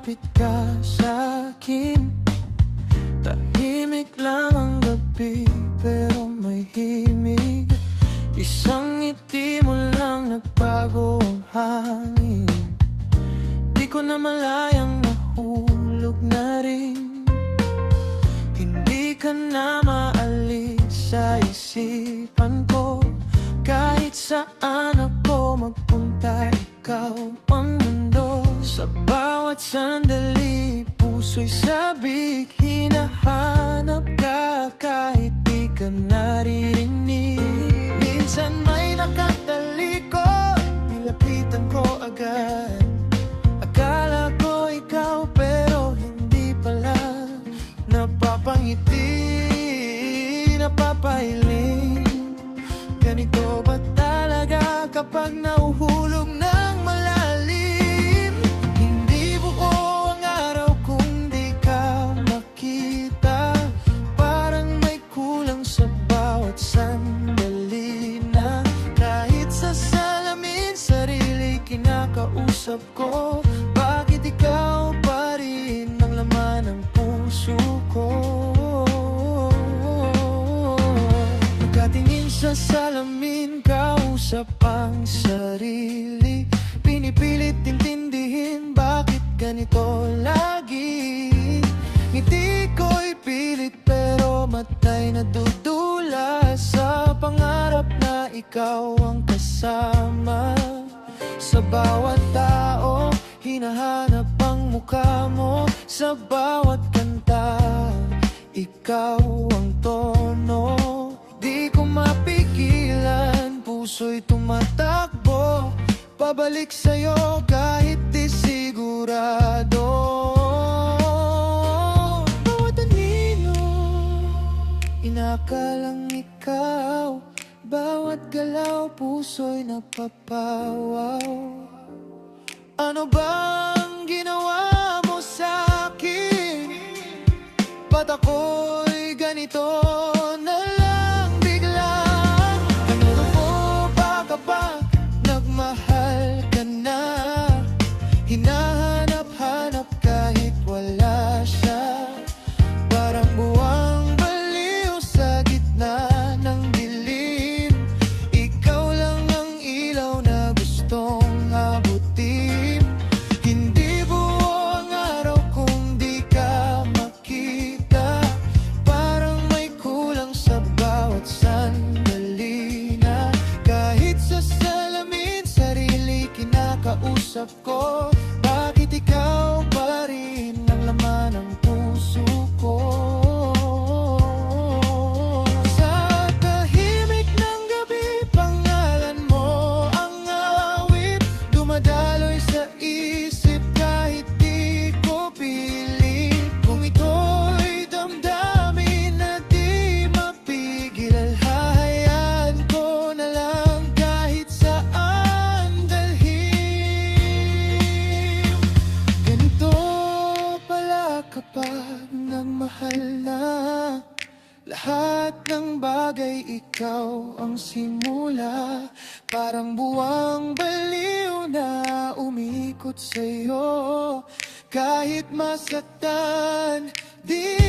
lumapit ka sa'kin. Tahimik lang ang gabi pero may himig. Isang ngiti mo lang nagbago ang hangin. Di ko na malayang nahulog na rin. Hindi ka na maalis sa isipan ko. Kahit saan ako magpunta, ikaw ang mundo. Sa bawat sandali, puso'y sabik. Hinahanap ka kahit di ka naririnig. Minsan may nakatalikod, nilapitan ko agad. Akala ko ikaw pero hindi pala. Napapangiti, napapahiling. Ganito ba talaga kapag nauhulog ng malalim? Hindi buo ang araw kung di ka makita. Parang may kulang sa bawat sandali na. Kahit sa salamin, sarili kinakausap ko. Bakit ikaw pa rin ang laman ng puso ko? Pagkatingin sa salamin, kausap ang sarili. Pinipilit intindihin bakit ganito lagi. Ngiti ko'y pilit pero mata'y nadudula sa pangarap na ikaw ang kasama. Sa bawat tao, hinahanap ang mukha mo. Sa bawat kanta, ikaw ang tono. Di ko mapigilan, puso'y tumatakbo. Pabalik sa'yo kahit di sigurado. Bawat anino, inakalang ikaw. Bawat galaw, puso'y napapawaw. Ano bang ginawa mo sa'kin? Ba't ako'y ganito na lang bigla? Ganito po ba kapag nagmahal ka na? Hinahanap-hanap kahit wala siya. Parang buwang baliw sa gitna ng dilim. Ikaw lang ang ilaw na gustong abutin. Hindi buo ang araw kung di ka makita. Parang may kulang sa bawat sandali na. Kahit sa salamin, sarili kinakausap ko. Bakit ikaw pa rin ang laman ng puso ko? Sa tahimik ng gabi, pangalan mo ang awit. Dumadaloy sa isip kahit di ko pilit. Kung ito'y damdamin na di mapigil, hahayaan ko na lang kahit saan dalhin. Ganito pala kapag nagmahal na. Lahat ng bagay ikaw ang simula. Parang buwang baliw na umikot sa'yo. Kahit masaktan, di